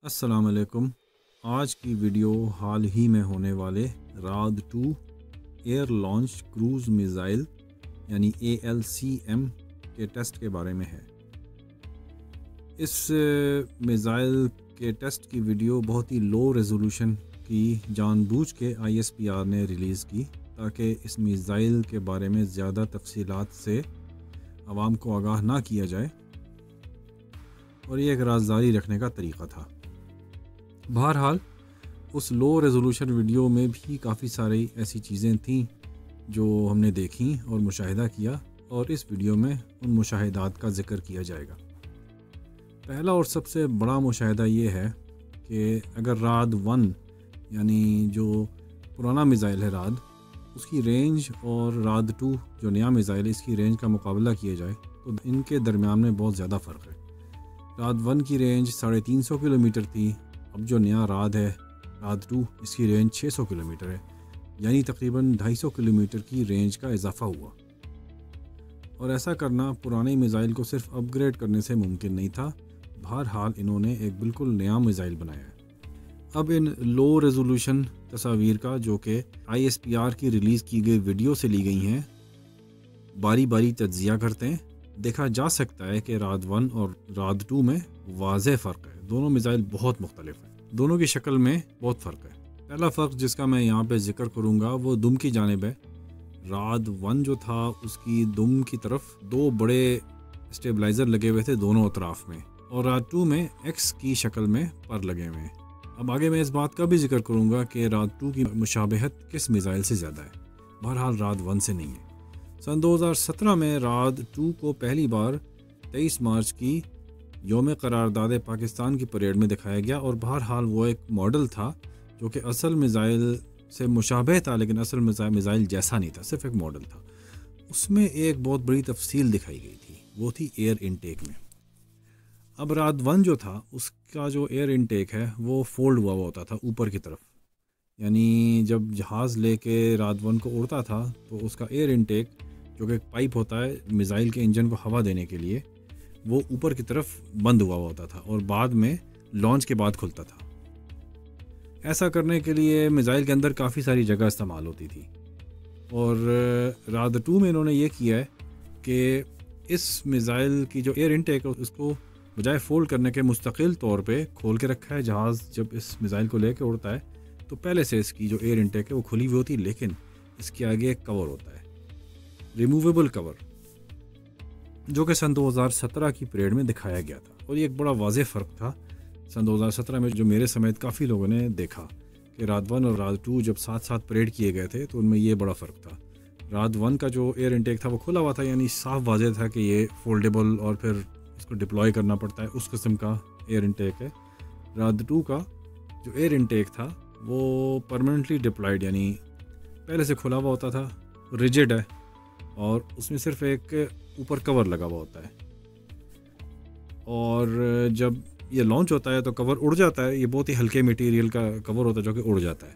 अस्सलाम वालेकुम। आज की वीडियो हाल ही में होने वाले राद 2 एयर लॉन्च क्रूज़ मिज़ाइल यानी ALCM के टेस्ट के बारे में है। इस मिज़ाइल के टेस्ट की वीडियो बहुत ही लो रेजोल्यूशन की जानबूझ के ISPR ने रिलीज़ की ताकि इस मिज़ाइल के बारे में ज़्यादा तफसीलात से आवाम को आगाह ना किया जाए और ये एक राज़दारी रखने का तरीक़ा था। बहरहाल उस लो रेजोल्यूशन वीडियो में भी काफ़ी सारी ऐसी चीज़ें थीं जो हमने देखी और मुशाहिदा किया, और इस वीडियो में उन मुशाहिदात का ज़िक्र किया जाएगा। पहला और सबसे बड़ा मुशाहिदा ये है कि अगर राद 1 यानी जो पुराना मिज़ाइल है राद, उसकी रेंज और राद 2 जो नया मिज़ाइल है इसकी रेंज का मुकाबला किया जाए तो इनके दरमियान में बहुत ज़्यादा फ़र्क है। राद 1 की रेंज 350 किलोमीटर थी, अब जो नया राद है राद 2 इसकी रेंज 600 किलोमीटर है, यानी तकरीबन 250 किलोमीटर की रेंज का इजाफा हुआ। और ऐसा करना पुराने मिज़ाइल को सिर्फ अपग्रेड करने से मुमकिन नहीं था। बहरहाल इन्होंने एक बिल्कुल नया मिज़ाइल बनाया है। अब इन लो रेजोल्यूशन तस्वीर का, जो कि ISPR की रिलीज़ की गई वीडियो से ली गई हैं, बारी बारी तज्जिया करते हैं। देखा जा सकता है कि राद 1 और राद 2 में वाज़ेह फ़र्क है। दोनों मिज़ाइल बहुत मुख्तलिफ हैं, दोनों की शक्ल में बहुत फ़र्क है। पहला फ़र्क जिसका मैं यहाँ पे ज़िक्र करूँगा वो दुम की जानिब है। राद 1 जो था उसकी दुम की तरफ 2 बड़े स्टेबलाइज़र लगे हुए थे दोनों अतराफ़ में, और राद 2 में X की शक्ल में पर लगे हुए हैं। अब आगे मैं इस बात का भी जिक्र करूँगा कि राद 2 की मुशाबहत किस मिज़ाइल से ज़्यादा है। बहरहाल राद 1 से नहीं है। सन 2017 में राद 2 को पहली बार 23 मार्च की योम करारदाद पाकिस्तान की परेड में दिखाया गया, और बहरहाल वो एक मॉडल था जो कि असल मिज़ाइल से मुशाबह था, लेकिन असल मिज़ाइल जैसा नहीं था, सिर्फ एक मॉडल था। उसमें एक बहुत बड़ी तफसील दिखाई गई थी, वो थी एयर इनटेक में। अब राद 1 जो था उसका जो एयर इनटेक है वो फोल्ड हुआ होता था ऊपर की तरफ, यानी जब जहाज़ लेके राद 1 को उड़ता था तो उसका एयर इनटेक, जो कि एक पाइप होता है मिज़ाइल के इंजन को हवा देने के लिए, वो ऊपर की तरफ बंद हुआ होता था और बाद में लॉन्च के बाद खुलता था। ऐसा करने के लिए मिज़ाइल के अंदर काफ़ी सारी जगह इस्तेमाल होती थी, और राद 2 में इन्होंने ये किया है कि इस मिज़ाइल की जो एयर इनटेक है उसको बजाय फोल्ड करने के मुस्तकिल तौर पे खोल के रखा है। जहाज़ जब इस मिज़ाइल को लेकर उड़ता है तो पहले से इसकी जो एयर इनटेक है वो खुली हुई होती है, लेकिन इसके आगे एक कवर होता है, रिमूवेबल कवर, जो कि सन 2017 की परेड में दिखाया गया था। और ये एक बड़ा वाज़ेह फ़र्क था सन 2017 में, जो मेरे समेत काफ़ी लोगों ने देखा कि राद 1 और राद 2 जब साथ साथ परेड किए गए थे तो उनमें ये बड़ा फ़र्क था। राद 1 का जो एयर इनटेक था वो खुला हुआ था, यानी साफ वाज़ेह था कि ये फोल्डेबल और फिर इसको डिप्लॉय करना पड़ता है, उस किस्म का एयर इनटेक है। राद 2 का जो एयर इनटेक था वो परमानेंटली डिप्लॉयड, यानी पहले से खुला हुआ होता था, रिजिड है, और उसमें सिर्फ एक ऊपर कवर लगा हुआ होता है। और जब ये लॉन्च होता है तो कवर उड़ जाता है। ये बहुत ही हल्के मटेरियल का कवर होता है जो कि उड़ जाता है,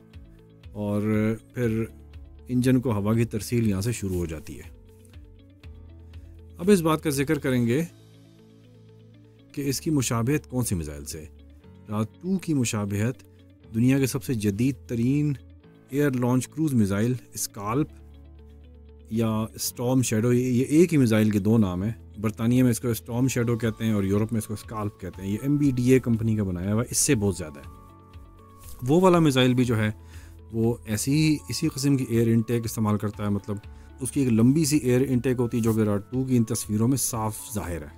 और फिर इंजन को हवा की तरसील यहाँ से शुरू हो जाती है। अब इस बात का जिक्र करेंगे कि इसकी मुशाबहत कौन सी मिज़ाइल से। राद 2 की मुशाबहत दुनिया के सबसे जदीद तरीन air launch cruise missile SCALP या स्टॉर्म शैडो, ये एक ही मिज़ाइल के 2 नाम हैं। बरतानिया में इसको स्टॉर्म शैडो कहते हैं और यूरोप में इसको स्काल्प कहते हैं। ये MBDA कंपनी का बनाया हुआ, इससे बहुत ज़्यादा है। वो वाला मिज़ाइल भी जो है वो इसी किस्म की एयर इनटेक इस्तेमाल करता है, मतलब उसकी एक लंबी सी एयर इनटेक होती है जो कि राद 2 की इन तस्वीरों में साफ ज़ाहिर है।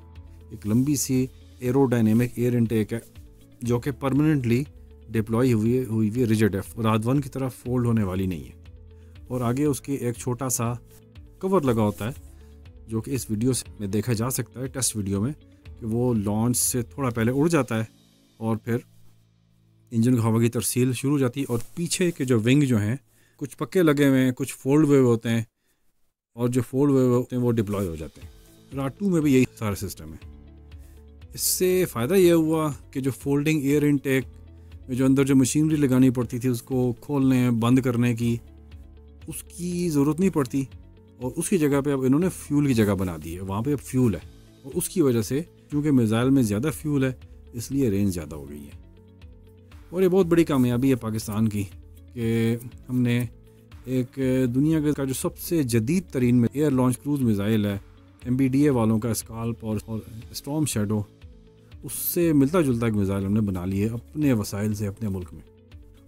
एक लंबी सी एरोडायनेमिक एयर इनटेक है जो कि परमानेंटली डिप्लॉय हुई रिजिड है, राद 1 की तरफ फोल्ड होने वाली नहीं है। और आगे उसकी एक छोटा सा कवर लगा होता है जो कि इस वीडियो में देखा जा सकता है, टेस्ट वीडियो में, कि वो लॉन्च से थोड़ा पहले उड़ जाता है और फिर इंजन को हवा की तरसील शुरू हो जाती है, और पीछे के जो विंग जो हैं कुछ पक्के लगे हुए हैं, कुछ फोल्ड हुए होते हैं, और जो फोल्ड हुए होते हैं वो डिप्लॉय हो जाते हैं। राद 2 में भी यही सारा सिस्टम है। इससे फ़ायदा यह हुआ कि जो फोल्डिंग एयर इनटेक में जो अंदर जो मशीनरी लगानी पड़ती थी उसको खोलने बंद करने की, उसकी ज़रूरत नहीं पड़ती, और उसकी जगह पे अब इन्होंने फ्यूल की जगह बना दी है। वहाँ पे अब फ्यूल है, और उसकी वजह से क्योंकि मिज़ाइल में ज़्यादा फ्यूल है इसलिए रेंज ज़्यादा हो गई है। और ये बहुत बड़ी कामयाबी है पाकिस्तान की कि हमने एक दुनिया का जो सबसे जदीद तरीन एयर लॉन्च क्रूज़ मिज़ाइल है MBDA वालों का स्काल्प और स्टॉर्म शैडो, उससे मिलता जुलता एक मिज़ाइल हमने बना लिए अपने वसाइल से अपने मुल्क में।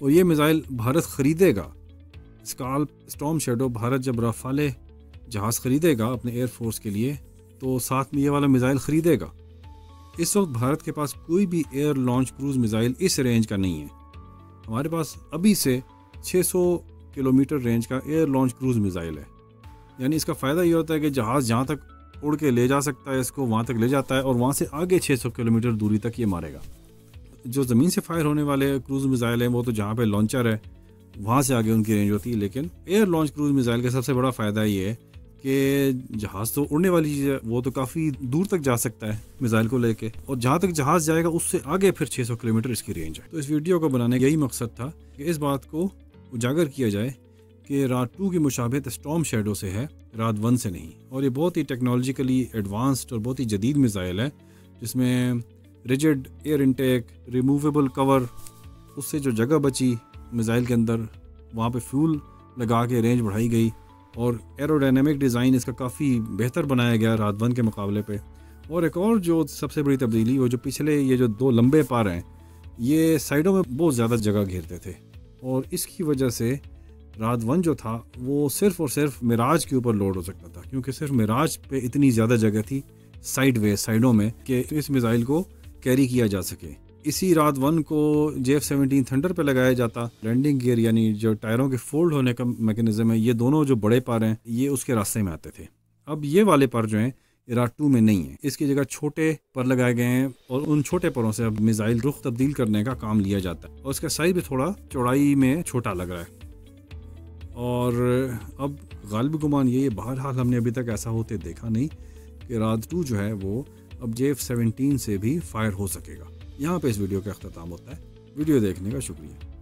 और ये मिज़ाइल भारत ख़रीदेगा। स्काल्प, स्टॉर्म शैडो भारत जब राफाले जहाज़ ख़रीदेगा अपने एयरफोर्स के लिए तो साथ में ये वाला मिज़ाइल ख़रीदेगा। इस वक्त भारत के पास कोई भी एयर लॉन्च क्रूज़ मिज़ाइल इस रेंज का नहीं है। हमारे पास अभी से 600 किलोमीटर रेंज का एयर लॉन्च क्रूज़ मिज़ाइल है। यानी इसका फ़ायदा ये होता है कि जहाज़ जहाँ तक उड़ के ले जा सकता है इसको वहाँ तक ले जाता है और वहाँ से आगे 600 किलोमीटर दूरी तक ये मारेगा। जो ज़मीन से फायर होने वाले क्रूज़ मिज़ाइल हैं वो तो जहाँ पे लॉन्चर है वहाँ से आगे उनकी रेंज होती है, लेकिन एयर लॉन्च क्रूज़ मिज़ाइल का सबसे बड़ा फ़ायदा ये है कि जहाज़ तो उड़ने वाली चीज़ है, वो तो काफ़ी दूर तक जा सकता है मिज़ाइल को लेके, और जहाँ तक जहाज़ जाएगा उससे आगे फिर 600 किलोमीटर इसकी रेंज है। तो इस वीडियो को बनाने का यही मकसद था कि इस बात को उजागर किया जाए कि राद 2 की मुशाबहत स्टॉर्म शैडो से है, राद 1 से नहीं। और ये बहुत ही टेक्नोलॉजिकली एडवांस्ड और बहुत ही जदीद मिज़ाइल है जिसमें rigid air intake, removable cover, उससे जो जगह बची मिज़ाइल के अंदर वहाँ पे फ्यूल लगा के रेंज बढ़ाई गई, और एरोडायनेमिक डिज़ाइन इसका काफ़ी बेहतर बनाया गया राद 1 के मुकाबले पे। और एक और जो सबसे बड़ी तब्दीली, वो जो पिछले ये जो 2 लंबे पार हैं ये साइडों में बहुत ज़्यादा जगह घेरते थे, और इसकी वजह से राद 1 जो था वो सिर्फ़ और सिर्फ मिराज के ऊपर लोड हो सकता था, क्योंकि सिर्फ मिराज पे इतनी ज़्यादा जगह थी साइडों में कि इस मिज़ाइल को कैरी किया जा सके। इसी राद 1 को JF-17 थंडर पे लगाया जाता। लैंडिंग गियर यानी जो टायरों के फोल्ड होने का मैकेनिज्म है, ये दोनों जो बड़े पर हैं ये उसके रास्ते में आते थे। अब ये वाले पर जो हैं राद 2 में नहीं है, इसकी जगह छोटे पर लगाए गए हैं, और उन छोटे परों से अब मिज़ाइल रुख तब्दील करने का काम लिया जाता है, और इसका साइज भी थोड़ा चौड़ाई में छोटा लग रहा है। और अब गालिब गुमान ये बहरहाल हमने अभी तक ऐसा होते देखा नहीं कि राद 2 जो है वो अब JF-17 से भी फायर हो सकेगा। यहाँ पे इस वीडियो का अख्ताम होता है। वीडियो देखने का शुक्रिया।